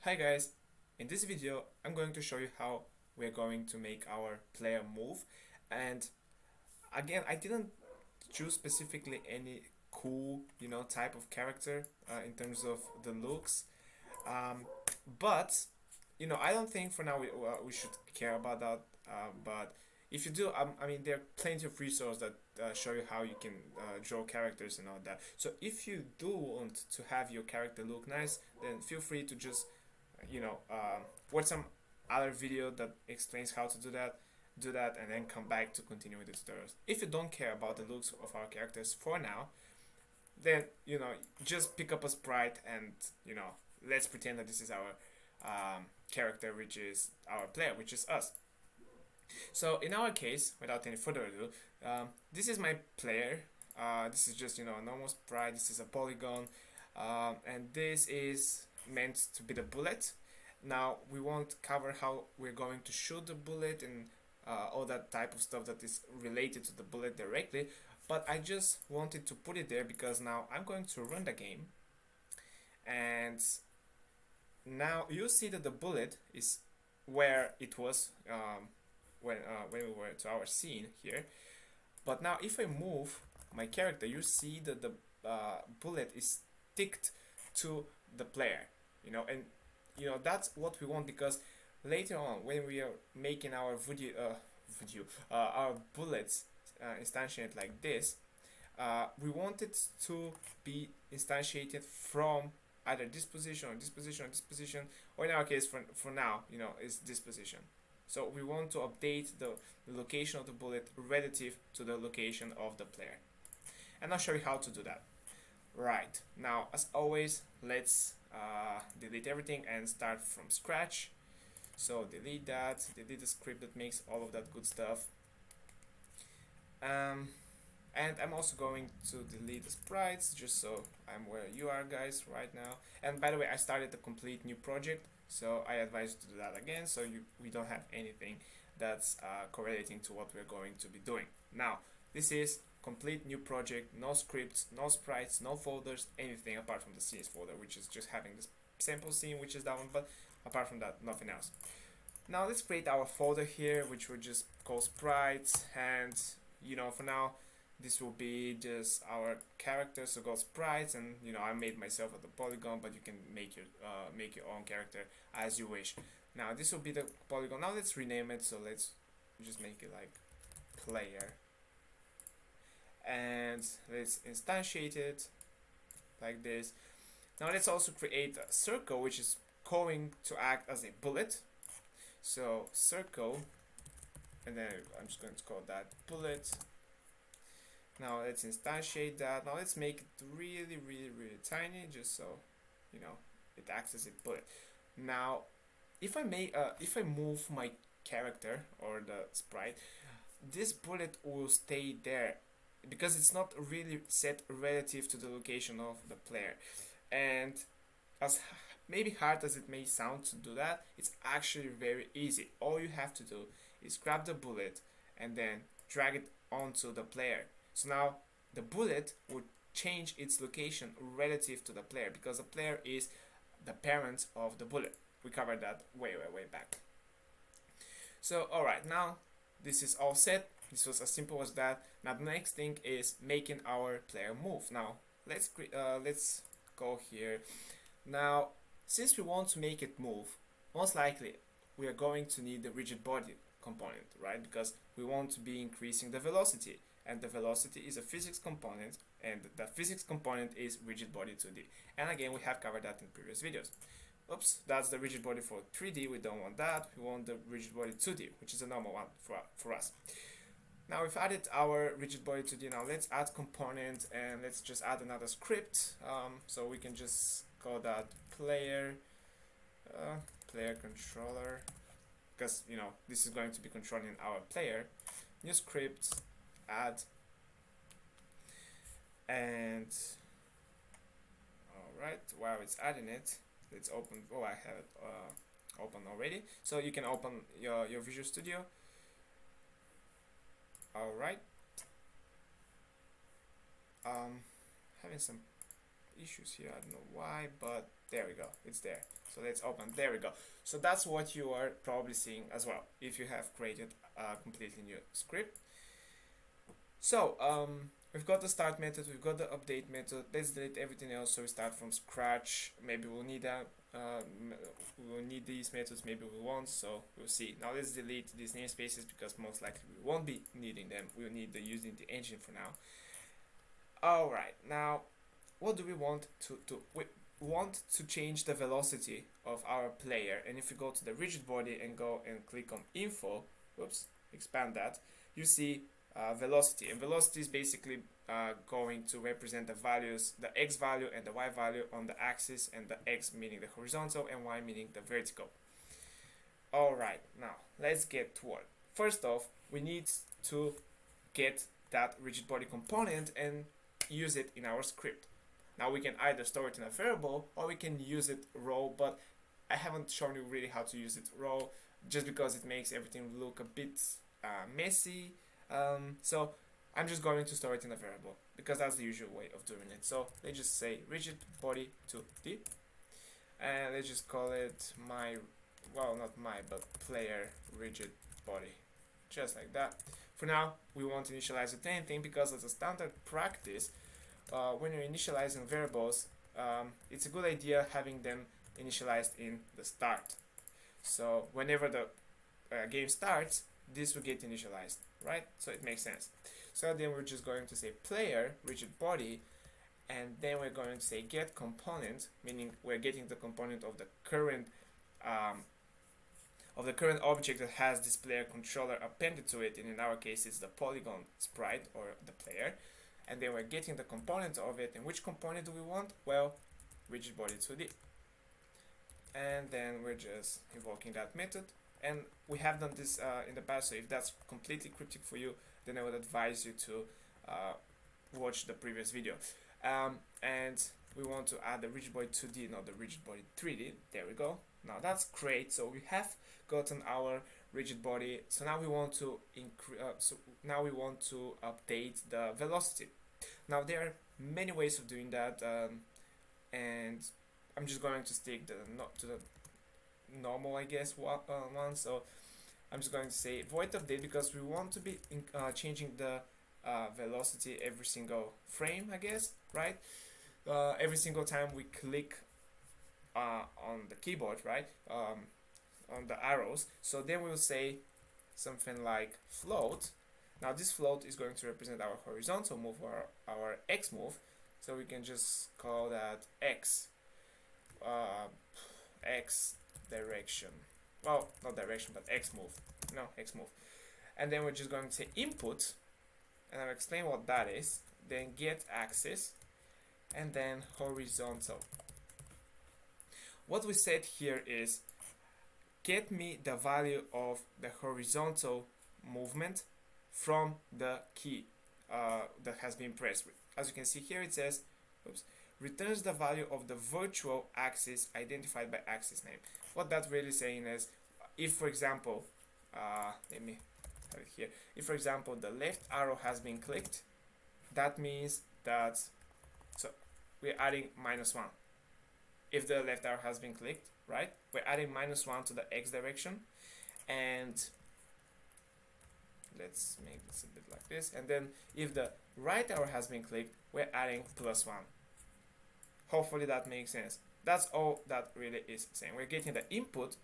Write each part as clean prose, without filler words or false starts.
Hi guys, in this video I'm going to show you how we're going to make our player move. And again, I didn't choose specifically any cool type of character in terms of the looks, um, but I don't think for now we should care about that, but if you do, I mean, there are plenty of resources that show you how you can draw characters and all that. So if you do want to have your character look nice, then feel free to just watch some other video that explains how to do that, and then come back to continue with the tutorials. If you don't care about the looks of our characters for now, then just pick up a sprite and let's pretend that this is our character, which is our player, which is us. So in our case, without any further ado, this is my player. This is just a normal sprite. This is a polygon, and this is meant to be the bullet. Now we won't cover how we're going to shoot the bullet and all that type of stuff that is related to the bullet directly, but I just wanted to put it there because now I'm going to run the game, and now you see that the bullet is where it was when we were to our scene here. But now if I move my character, you see that the bullet is sticked to the player, and that's what we want, because later on when we are making our our bullets instantiate like this, we want it to be instantiated from either this position or this position or this position, or in our case for now is this position. So we want to update the location of the bullet relative to the location of the player, and I'll show you how to do that. Right, now as always, let's delete everything and start from scratch. So delete that, delete the script that makes all of that good stuff, and I'm also going to delete the sprites just so I'm where you are guys right now. And by the way, I started a complete new project, so I advise you to do that again, so we don't have anything that's correlating to what we're going to be doing. Now this is complete new project, no scripts, no sprites, no folders, anything apart from the scenes folder, which is just having this sample scene, which is that one, but apart from that, nothing else. Now let's create our folder here, which we'll just call sprites, and for now this will be just our character, so go sprites, and I made myself at the polygon, but you can make your own character as you wish. Now this will be the polygon. Now let's rename it, so let's just make it like player, and let's instantiate it like this. Now let's also create a circle, which is going to act as a bullet. So circle, and then I'm just going to call that bullet. Now let's instantiate that. Now let's make it really tiny, just so it acts as a bullet. Now if I move my character or the sprite, this bullet will stay there because it's not really set relative to the location of the player. And as maybe hard as it may sound to do that, it's actually very easy. All you have to do is grab the bullet and then drag it onto the player. So now the bullet would change its location relative to the player, because the player is the parent of the bullet. We covered that way back. So alright, now this is all set. This was as simple as that. Now the next thing is making our player move. Now let's go here. Now since we want to make it move, most likely we are going to need the rigid body component, right? Because we want to be increasing the velocity, and the velocity is a physics component, and the physics component is rigid body 2D. And again, we have covered that in previous videos. Oops, that's the rigid body for 3D. We don't want that. We want the rigid body 2D, which is a normal one for us. Now we've added our rigid body 2D. Now let's add component, and let's just add another script. So we can just call that player controller, because this is going to be controlling our player. New script, add, and alright, while it's adding it, let's open. Oh, I have it open already, so you can open your Visual Studio. Alright, having some issues here, I don't know why, but There we go, it's there. So let's open, there we go. So that's what you are probably seeing as well if you have created a completely new script. So we've got the start method, we've got the update method. Let's delete everything else so we start from scratch. Maybe we'll need that, we'll need these methods, maybe we won't, so we'll see. Now let's delete these namespaces because most likely we won't be needing them. We'll need the using the engine for now. Alright, now what do we want to do? We want to change the velocity of our player, and if you go to the rigid body and go and click on info, whoops, expand that, you see velocity, and velocity is basically going to represent the values, the x value and the y value on the axis, and the x meaning the horizontal and y meaning the vertical. Alright, now let's get to work. First off, we need to get that rigid body component and use it in our script. Now we can either store it in a variable or we can use it raw, but I haven't shown you really how to use it raw just because it makes everything look a bit messy. So I'm just going to store it in a variable because that's the usual way of doing it. So let's just say rigid body 2D, and let's just call it my, well, not my, but player rigid body, just like that. For now, we won't initialize with anything because as a standard practice, when you're initializing variables, it's a good idea having them initialized in the start. So whenever the game starts, this will get initialized, right? So it makes sense. So then we're just going to say player rigid body, and then we're going to say get component, meaning we're getting the component of the current object that has this player controller appended to it, and in our case it's the polygon sprite or the player. And then we're getting the component of it. And which component do we want? Well, rigid body 2D. And then we're just invoking that method. And we have done this in the past, so if that's completely cryptic for you, then I would advise you to watch the previous video. And we want to add the rigid body 2D, not the rigid body 3D. There we go. Now that's great. So we have gotten our rigid body. So now we want to update the velocity. Now there are many ways of doing that, and I'm just going to stick to the normal, I guess, one. So I'm just going to say void update because we want to be changing the velocity every single frame, I guess, right? Every single time we click on the keyboard, right? On the arrows. So then we'll say something like float. Now this float is going to represent our horizontal move or our x move, so we can just call that x direction. Well, not direction, but x move. No, x move. And then we're just going to say input, and I'll explain what that is. Then get axis, and then horizontal. What we said here is get me the value of the horizontal movement from the key that has been pressed. As you can see here, it says, oops, returns the value of the virtual axis identified by axis name. What that's really saying is, if for example, let me have it here. If for example the left arrow has been clicked, that means that, so we're adding -1. If the left arrow has been clicked, right, we're adding -1 to the x direction, and let's make this a bit like this. And then if the right arrow has been clicked, we're adding +1. Hopefully that makes sense. That's all that really is saying. We're getting the input,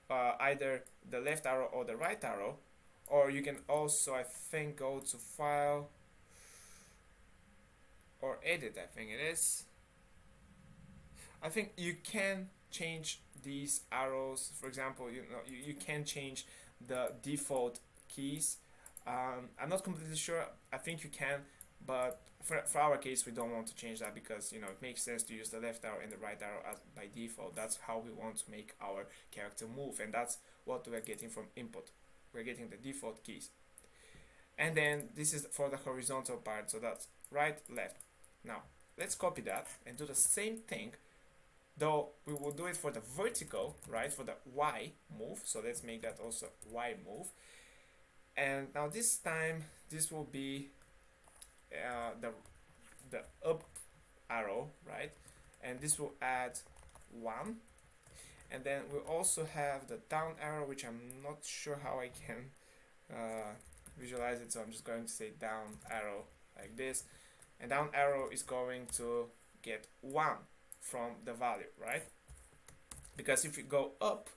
either the left arrow or the right arrow, or you can also, I think, go to file or edit, I think it is. I think you can change these arrows. For example, you can change the default keys. I'm not completely sure. I think you can, but for our case, we don't want to change that because it makes sense to use the left arrow and the right arrow as by default. That's how we want to make our character move, and that's what we're getting from input. We're getting the default keys. And then this is for the horizontal part, so that's right, left. Now let's copy that and do the same thing, though we will do it for the vertical, right, for the Y move. So let's make that also Y move. And now this time this will be the up arrow, right, and this will add 1. And then we also have the down arrow, which I'm not sure how I can visualize it, so I'm just going to say down arrow like this. And down arrow is going to get 1 from the value, right? Because if we go up,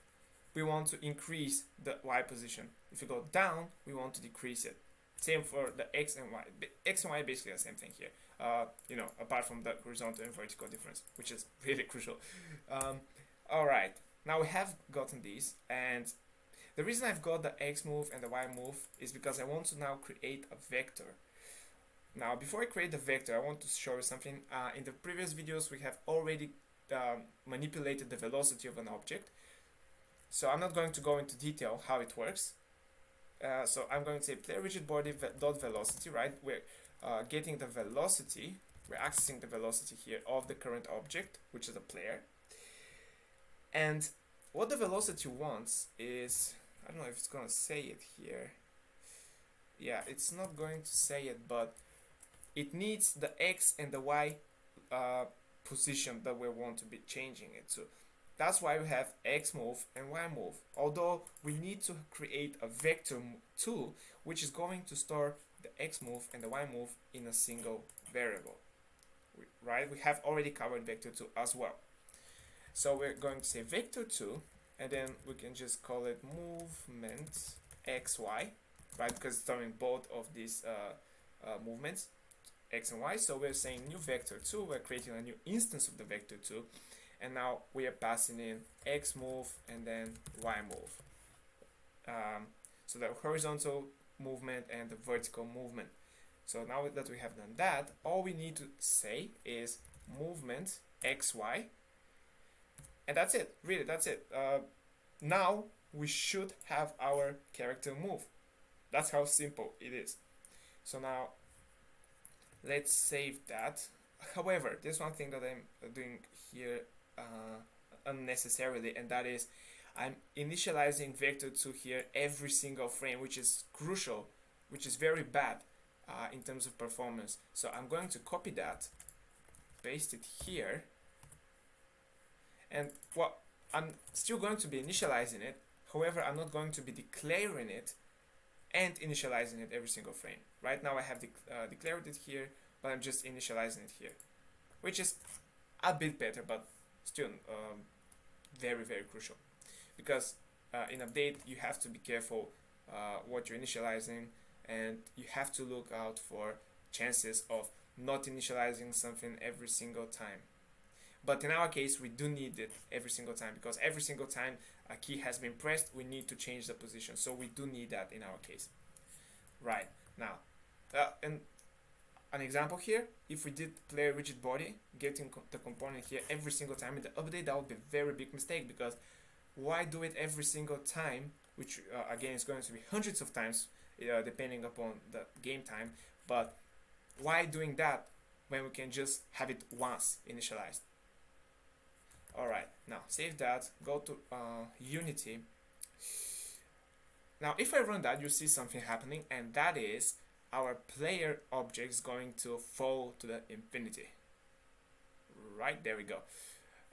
we want to increase the y position. If we go down, we want to decrease it. Same for the x and y. The x and y basically the same thing here. You know, apart from the horizontal and vertical difference, which is really crucial. All right, now we have gotten these, and the reason I've got the x move and the y move is because I want to now create a vector. Now, before I create the vector, I want to show you something. In the previous videos, we have already manipulated the velocity of an object. So I'm not going to go into detail how it works. So I'm going to say play rigidbody dot velocity, right? We're getting the velocity, we're accessing the velocity here of the current object, which is a player. And what the velocity wants is, I don't know if it's going to say it here. Yeah, it's not going to say it, but it needs the x and the y position that we want to be changing it to. That's why we have x move and y move. Although we need to create a vector tool which is going to store the x move and the y move in a single variable. Right? We have already covered vector 2 as well. So we're going to say vector 2, and then we can just call it movement xy, right? Because it's storing both of these movements, x and y. So we're saying new vector 2, we're creating a new instance of the vector 2, and now we are passing in x move and then y move. So the horizontal movement and the vertical movement. So now that we have done that, all we need to say is movement xy, and that's it. Really, that's it. Now we should have our character move. That's how simple it is. So now let's save that. However, there's one thing that I'm doing here unnecessarily, and that is I'm initializing vector 2 here every single frame, which is crucial, which is very bad in terms of performance. So I'm going to copy that, paste it here, and well, I'm still going to be initializing it. However, I'm not going to be declaring it and initializing it every single frame. Right now I have declared it here, but I'm just initializing it here, which is a bit better, but still very, very crucial. Because in update, you have to be careful what you're initializing, and you have to look out for chances of not initializing something every single time. But in our case, we do need it every single time, because every single time a key has been pressed, we need to change the position. So we do need that in our case. Right, now, and an example here, if we did play rigid body, getting the component here every single time in the update, that would be a very big mistake, because why do it every single time, which again is going to be hundreds of times depending upon the game time, but why doing that when we can just have it once initialized? Alright, now save that, go to Unity. Now if I run that, you see something happening, and that is our player object is going to fall to the infinity. Right, there we go.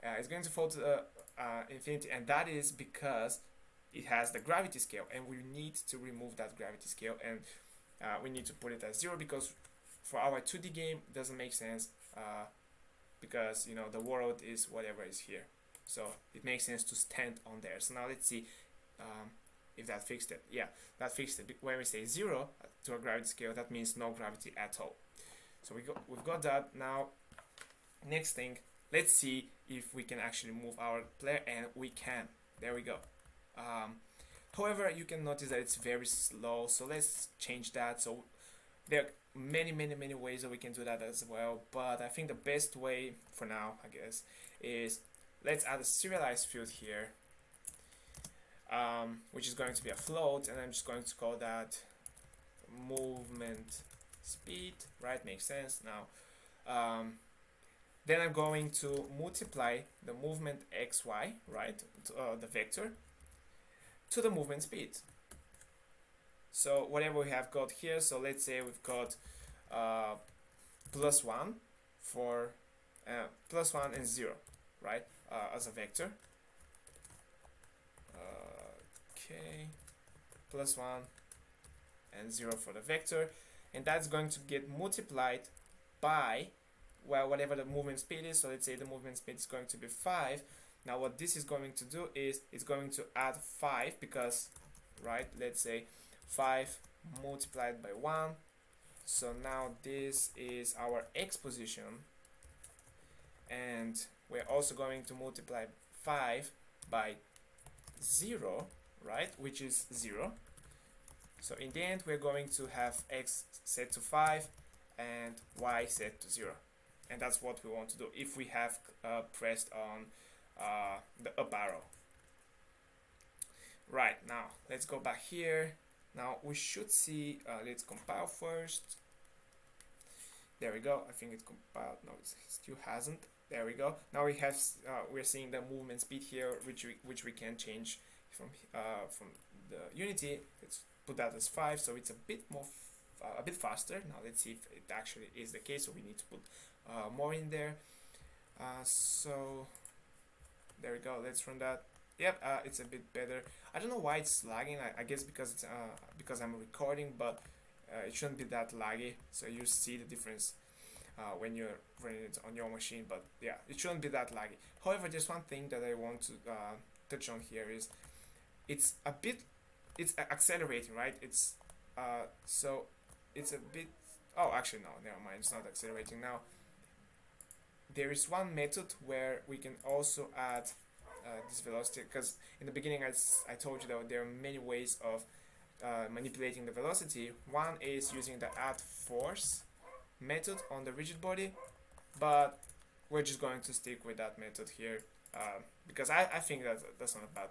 It's going to fall to the infinity, and that is because it has the gravity scale, and we need to remove that gravity scale, and we need to put it at 0, because for our 2D game it doesn't make sense, because you know the world is whatever is here, so it makes sense to stand on there. So now let's see if that fixed it. Yeah, that fixed it. When we say 0 to a gravity scale, that means no gravity at all. So we've got that. Now next thing, let's see if we can actually move our player, and we can. There we go. However, you can notice that it's very slow, so let's change that. So there are many ways that we can do that as well, but I think the best way for now, I guess, is let's add a serialized field here, which is going to be a float, and I'm just going to call that movement speed. Right, makes sense. Now then I'm going to multiply the movement xy, right, the vector, to the movement speed. So whatever we have got here, so let's say we've got +1 for +1 and 0, right? as a vector. Okay, +1 and 0 for the vector, and that's going to get multiplied by, well, whatever the movement speed is. So let's say the movement speed is going to be 5. Now what this is going to do is it's going to add 5, because, right, let's say 5 multiplied by 1. So now this is our x position, and we're also going to multiply 5 by 0, right, which is 0. So in the end, we're going to have x set to 5 and y set to 0. And that's what we want to do if we have pressed on the up arrow. Right, now let's go back here. Now we should see, let's compile first. There we go. I think it compiled. No, it still hasn't. There we go. Now we have we're seeing the movement speed here, which we can change from the Unity. Let's put that as 5, so it's a bit more a bit faster. Now let's see if it actually is the case. So we need to put more in there. So there we go. Let's run that. Yep, it's a bit better. I don't know why it's lagging. I guess because it's because I'm recording, but it shouldn't be that laggy. So you see the difference when you're running it on your machine. But yeah, it shouldn't be that laggy. However, there's one thing that I want to touch on here is it's accelerating, right? It's so it's a bit. Oh, actually no, never mind. It's not accelerating now. There is one method where we can also add this velocity, because in the beginning I told you that there are many ways of manipulating the velocity. One is using the add force method on the rigid body, but we're just going to stick with that method here because I think that that's not a bad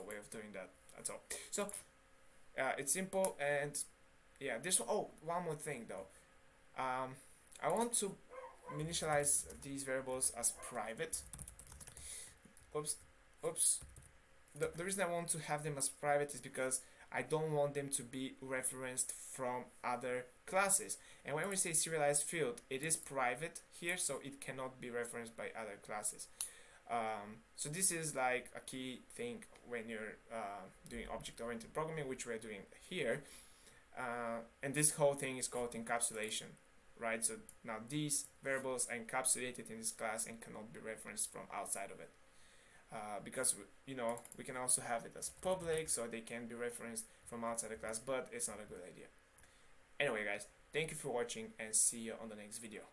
way of doing that at all. So it's simple, and yeah, this one, oh, one more thing though. I want to initialize these variables as private. Oops. The reason I want to have them as private is because I don't want them to be referenced from other classes. And when we say serialized field, it is private here, so it cannot be referenced by other classes. So this is like a key thing when you're doing object-oriented programming, which we're doing here. And this whole thing is called encapsulation, right? So now these variables are encapsulated in this class and cannot be referenced from outside of it. Because we can also have it as public, so they can be referenced from outside the class, but it's not a good idea. Anyway guys, thank you for watching and see you on the next video.